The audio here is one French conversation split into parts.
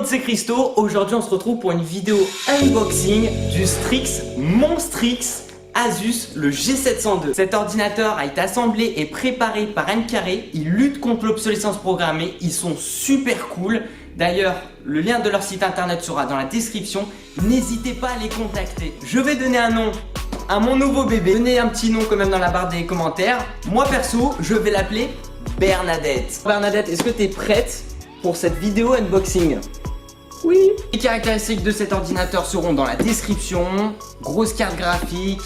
c'est Christo. Aujourd'hui on se retrouve pour une vidéo unboxing du Strix Monstrix Asus, le G702. Cet ordinateur a été assemblé et préparé par M-Carré. Ils luttent contre l'obsolescence programmée. Ils sont super cool. D'ailleurs, le lien de leur site internet sera dans la description. N'hésitez pas à les contacter. Je vais donner un nom à mon nouveau bébé. Donnez un petit nom quand même dans la barre des commentaires. Moi perso, je vais l'appeler Bernadette. Bernadette, est-ce que tu es prête pour cette vidéo unboxing? Oui. Les caractéristiques de cet ordinateur seront dans la description. Grosse carte graphique.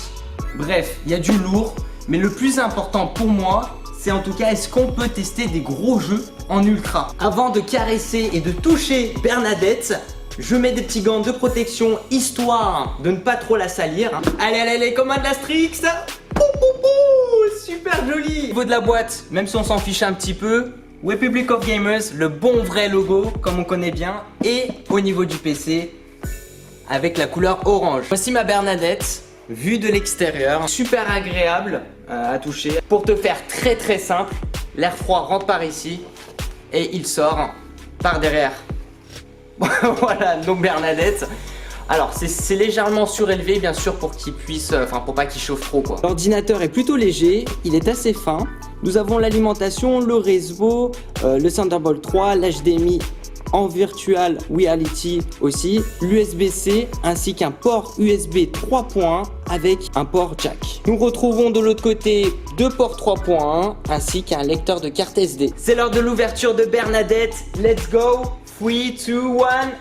Bref, il y a du lourd. Mais le plus important pour moi, c'est en tout cas, est-ce qu'on peut tester des gros jeux en ultra? Avant de caresser et de toucher Bernadette, je mets des petits gants de protection histoire de ne pas trop la salir. Allez, allez, allez, comme un de la Strix. Super joli. Au niveau de la boîte, même si on s'en fiche un petit peu, Republic of Gamers, le bon vrai logo comme on connaît bien. Et au niveau du PC, avec la couleur orange. Voici ma Bernadette, vue de l'extérieur. Super agréable à toucher. Pour te faire très simple, l'air froid rentre par ici et il sort par derrière. Voilà, donc Bernadette. Alors c'est légèrement surélevé bien sûr pour qu'il puisse, pour pas qu'il chauffe trop quoi. L'ordinateur est plutôt léger, il est assez fin. Nous avons l'alimentation, le réseau, le Thunderbolt 3, l'HDMI en Virtual Reality aussi, l'USB-C ainsi qu'un port USB 3.1 avec un port jack. Nous retrouvons de l'autre côté deux ports 3.1 ainsi qu'un lecteur de carte SD. C'est l'heure de l'ouverture de Bernadette, let's go, 3, 2, 1...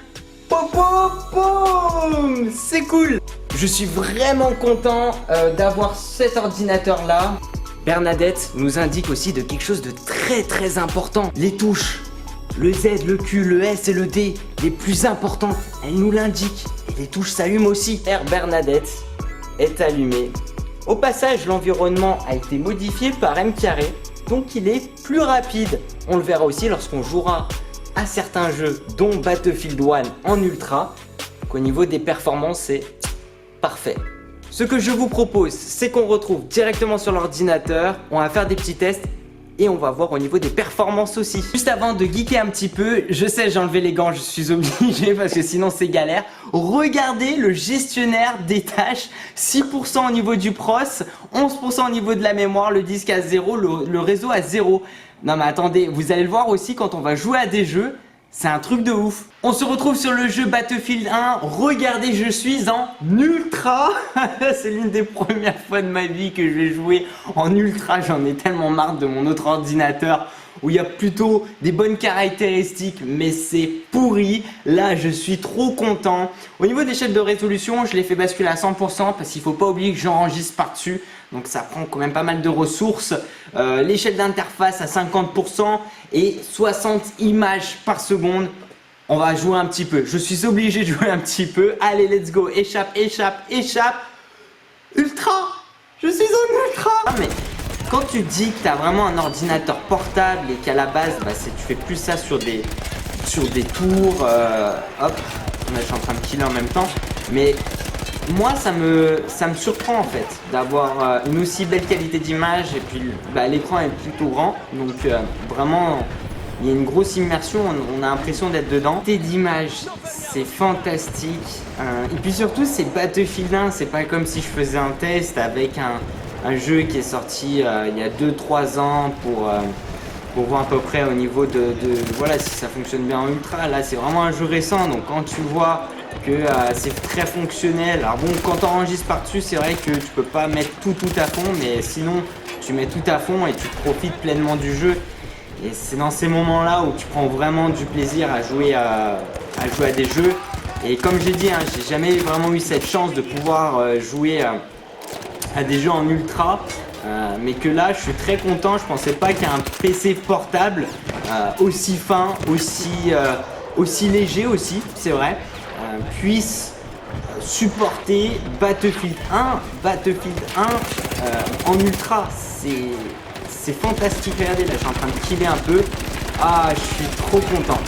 Boum! C'est cool! Je suis vraiment content d'avoir cet ordinateur là. Bernadette nous indique aussi de quelque chose de très important. Les touches, le Z, le Q, le S et le D, les plus importantes, elle nous l'indique. Et les touches s'allument aussi. Air Bernadette est allumée. Au passage, l'environnement a été modifié par M-Carré, donc il est plus rapide. On le verra aussi lorsqu'on jouera à certains jeux dont Battlefield 1 en ultra, qu'au niveau des performances c'est parfait. Ce que je vous propose, c'est qu'on retrouve directement sur l'ordinateur, on va faire des petits tests et on va voir au niveau des performances aussi. Juste avant de geeker un petit peu, je sais j'ai enlevé les gants, je suis obligé parce que sinon c'est galère. Regardez le gestionnaire des tâches, 6% au niveau du pros, 11% au niveau de la mémoire, le disque à 0, le réseau à 0. Non mais attendez, vous allez le voir aussi quand on va jouer à des jeux, c'est un truc de ouf. On se retrouve sur le jeu Battlefield 1, regardez je suis en ultra. C'est l'une des premières fois de ma vie que je vais jouer en ultra, j'en ai tellement marre de mon autre ordinateur où il y a plutôt des bonnes caractéristiques mais c'est pourri. Là je suis trop content. Au niveau des chaînes de résolution, je l'ai fait basculer à 100% parce qu'il ne faut pas oublier que j'enregistre par dessus. Donc ça prend quand même pas mal de ressources. L'échelle d'interface à 50% et 60 images par seconde. On va jouer un petit peu. Je suis obligé de jouer un petit peu. Allez, let's go. Échappe, échappe, échappe. Ultra. Je suis en ultra. Ah, mais quand tu dis que tu as vraiment un ordinateur portable et qu'à la base, tu fais plus ça sur des tours. Hop. Là, je suis en train de killer en même temps. Mais moi ça me surprend en fait d'avoir une aussi belle qualité d'image et puis l'écran est plutôt grand donc vraiment il y a une grosse immersion, on a l'impression d'être dedans. Qualité d'image c'est fantastique et puis surtout c'est Battlefield 1, c'est pas comme si je faisais un test avec un jeu qui est sorti il y a 2-3 ans pour voir à peu près au niveau de voilà si ça fonctionne bien en ultra. Là c'est vraiment un jeu récent donc quand tu vois que c'est très fonctionnel. Alors bon, quand tu enregistres par-dessus, c'est vrai que tu peux pas mettre tout à fond, mais sinon tu mets tout à fond et tu profites pleinement du jeu. Et c'est dans ces moments-là où tu prends vraiment du plaisir à jouer à des jeux. Et comme j'ai dit, j'ai jamais vraiment eu cette chance de pouvoir jouer à des jeux en ultra. Mais que là, je suis très content. Je pensais pas qu'un PC portable aussi fin, aussi léger aussi, c'est vrai. Puisse supporter Battlefield 1 en ultra, c'est fantastique. Regardez là, je suis en train de killer un peu. Ah, je suis trop content,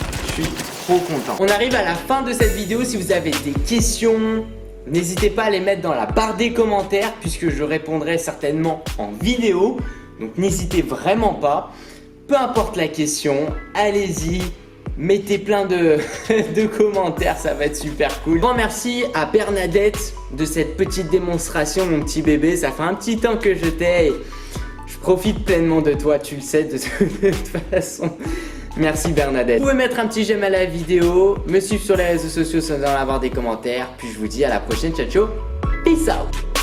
On arrive à la fin de cette vidéo. Si vous avez des questions, n'hésitez pas à les mettre dans la barre des commentaires puisque je répondrai certainement en vidéo, donc n'hésitez vraiment pas. Peu importe la question, allez-y, Mettez plein de, de commentaires, ça va être super cool. Grand merci à Bernadette de cette petite démonstration, mon petit bébé. Ça fait un petit temps que je t'ai et je profite pleinement de toi, tu le sais de toute façon. Merci Bernadette. Vous pouvez mettre un petit j'aime à la vidéo, me suivre sur les réseaux sociaux sans en avoir des commentaires. Puis je vous dis à la prochaine, ciao ciao, peace out.